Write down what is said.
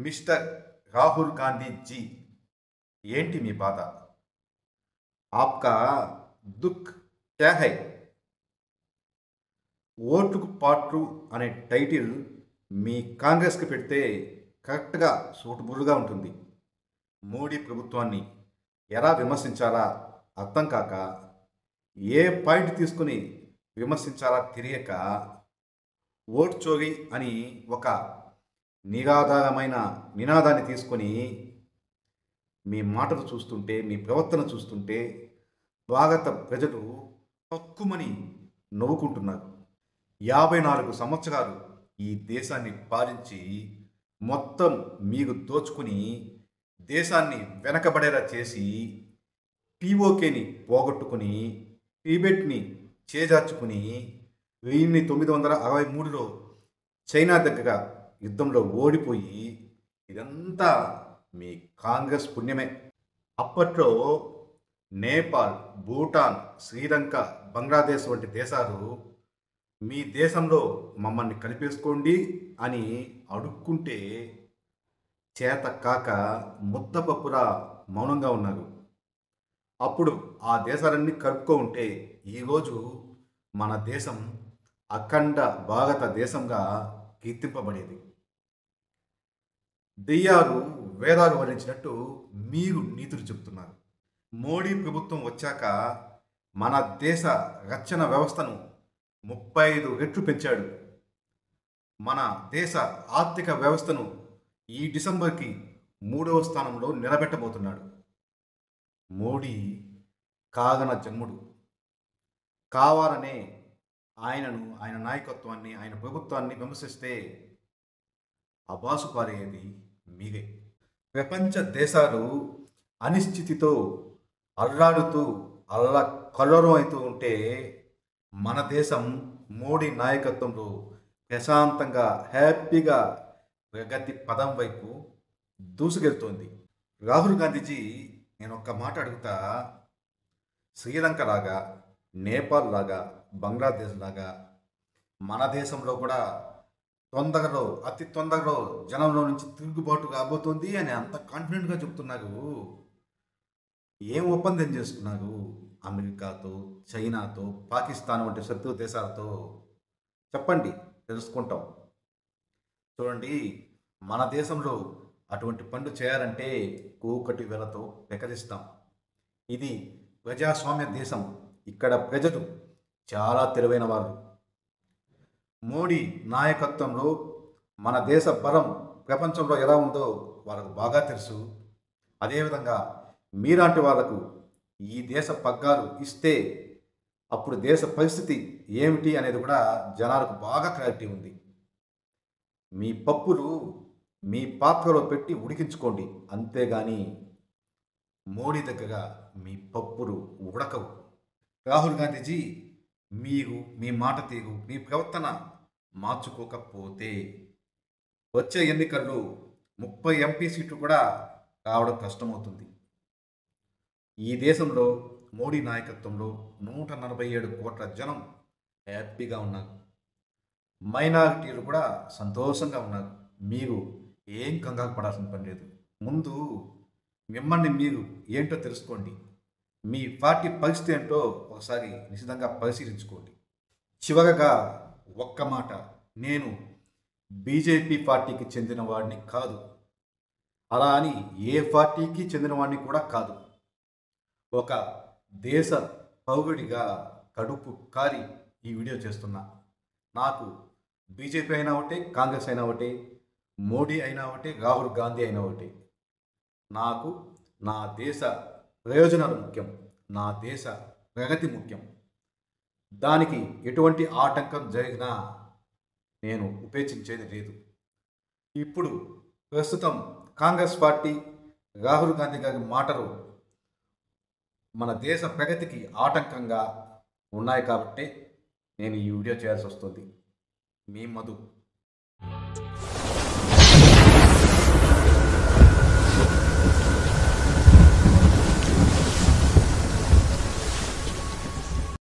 Mister Rahul Gandhi ji, ఏంటి మీ బాధ? ఆప్కా దుఃఖ్ క్యా హై? ఓటుకు పాటు అనే టైటిల్ మీ కాంగ్రెస్కి పెడితే కరెక్ట్గా సూటబుల్గా ఉంటుంది. మోడీ ప్రభుత్వాన్ని ఎలా విమర్శించాలా అర్థం కాక, ఏ పాయింట్ తీసుకుని విమర్శించాలా తెలియక, ఓట్ చోరీ అని ఒక నిరాధారమైన నినాదాన్ని తీసుకొని మీ మాటలు చూస్తుంటే, మీ ప్రవర్తన చూస్తుంటే భారత ప్రజలు తక్కువని నవ్వుకుంటున్నారు. 54 సంవత్సరాలు ఈ దేశాన్ని పాలించి మొత్తం మీరు దోచుకుని దేశాన్ని వెనకబడేలా చేసి పీఓకేని పోగొట్టుకుని టిబెట్ని చేజార్చుకుని 1963లో చైనా దగ్గర యుద్ధంలో ఓడిపోయి, ఇదంతా మీ కాంగ్రెస్ పుణ్యమే. అప్పట్లో నేపాల్, భూటాన్, శ్రీలంక, బంగ్లాదేశ్ వంటి దేశాలు మీ దేశంలో మమ్మల్ని కలిపేసుకోండి అని అడుక్కుంటే చేత కాక ముద్దపప్పులా మౌనంగా ఉన్నారు. అప్పుడు ఆ దేశాలన్నీ కలుపుకో ఉంటే ఈరోజు మన దేశం అఖండ భారతదేశంగా కీర్తింపబడేది. దెయ్యాలు వేదాలు వర్ణించినట్టు మీరు నీతులు చెబుతున్నారు. మోడీ ప్రభుత్వం వచ్చాక మన దేశ రక్షణ వ్యవస్థను 35 రెట్లు పెంచాడు. మన దేశ ఆర్థిక వ్యవస్థను ఈ డిసెంబర్కి 3వ స్థానంలో నిలబెట్టబోతున్నాడు. మోడీ కాగన జన్ముడు. కావాలనే ఆయనను, ఆయన నాయకత్వాన్ని, ఆయన ప్రభుత్వాన్ని విమర్శిస్తే అబాసు పారేది మీరే. ప్రపంచ దేశాలు అనిశ్చితితో అల్లాడుతూ కల్లోలం అవుతూ ఉంటే మన దేశం మోడీ నాయకత్వంలో ప్రశాంతంగా, హ్యాపీగా ప్రగతి పదం వైపు దూసుకెళ్తోంది. రాహుల్ గాంధీజీ, నేను ఒక్క మాట అడుగుతా. శ్రీలంక లాగా, నేపాల్ లాగా, బంగ్లాదేశ్ లాగా మన దేశంలో కూడా తొందరలో, అతి తొందరలో జనంలో నుంచి తిరుగుబాటు కాబోతుంది అని అంత కాన్ఫిడెంట్గా చెప్తున్నారు. ఏం ఒప్పందం చేసుకున్నారు? అమెరికాతో, చైనాతో, పాకిస్తాన్ వంటి శత్రు దేశాలతో చెప్పండి, తెలుసుకుంటాం. చూడండి, మన దేశంలో అటువంటి పనులు చేయాలంటే కూకటి వేలతో పెకరిస్తాం. ఇది ప్రజాస్వామ్య దేశం. ఇక్కడ ప్రజలు చాలా తెలివైన వారు. మోడీ నాయకత్వంలో మన దేశ బలం ప్రపంచంలో ఎలా ఉందో వాళ్ళకు బాగా తెలుసు. అదేవిధంగా మీలాంటి వాళ్ళకు ఈ దేశ పగ్గాలు ఇస్తే అప్పుడు దేశ పరిస్థితి ఏమిటి అనేది కూడా జనాలకు బాగా క్లారిటీ ఉంది. మీ పప్పులు మీ పాత్రలో పెట్టి ఉడికించుకోండి, అంతేగాని మోడీ దగ్గర మీ పప్పులు ఉడకవు. రాహుల్ గాంధీజీ, మీరు మీ మాట తీరు, మీ ప్రవర్తన మార్చుకోకపోతే వచ్చే ఎన్నికల్లో 30 ఎంపీ సీట్లు కూడా రావడం కష్టమవుతుంది. ఈ దేశంలో మోడీ నాయకత్వంలో 147 కోట్ల జనం హ్యాపీగా ఉన్నారు. మైనారిటీలు కూడా సంతోషంగా ఉన్నారు. మీరు ఏం కంగారు పడాల్సిన పని లేదు. ముందు మిమ్మల్ని మీరు ఏంటో తెలుసుకోండి. మీ పార్టీ పరిస్థితి ఏంటో ఒకసారి నిశితంగా పరిశీలించుకోండి. చివరగా ఒక్క మాట, నేను బీజేపీ పార్టీకి చెందిన వాడిని కాదు, అలా అని ఏ పార్టీకి చెందిన వాడిని కూడా కాదు. ఒక దేశ పౌరుడిగా కడుపు కారి ఈ వీడియో చేస్తున్నా. నాకు బీజేపీ అయినా ఒకటే, కాంగ్రెస్ అయినా ఒకటే, మోడీ అయినా ఒకటే, రాహుల్ గాంధీ అయినా ఒకటే. నాకు నా దేశ ప్రయోజనాలు ముఖ్యం, నా దేశ ప్రగతి ముఖ్యం. దానికి ఎటువంటి ఆటంకం జరిగినా నేను ఉపేక్షించేది లేదు. ఇప్పుడు ప్రస్తుతం కాంగ్రెస్ పార్టీ, రాహుల్ గాంధీ గారి మాటలు మన దేశ ప్రగతికి ఆటంకంగా ఉన్నాయి కాబట్టి నేను ఈ వీడియో చేయాల్సి వస్తుంది. మీ మధు.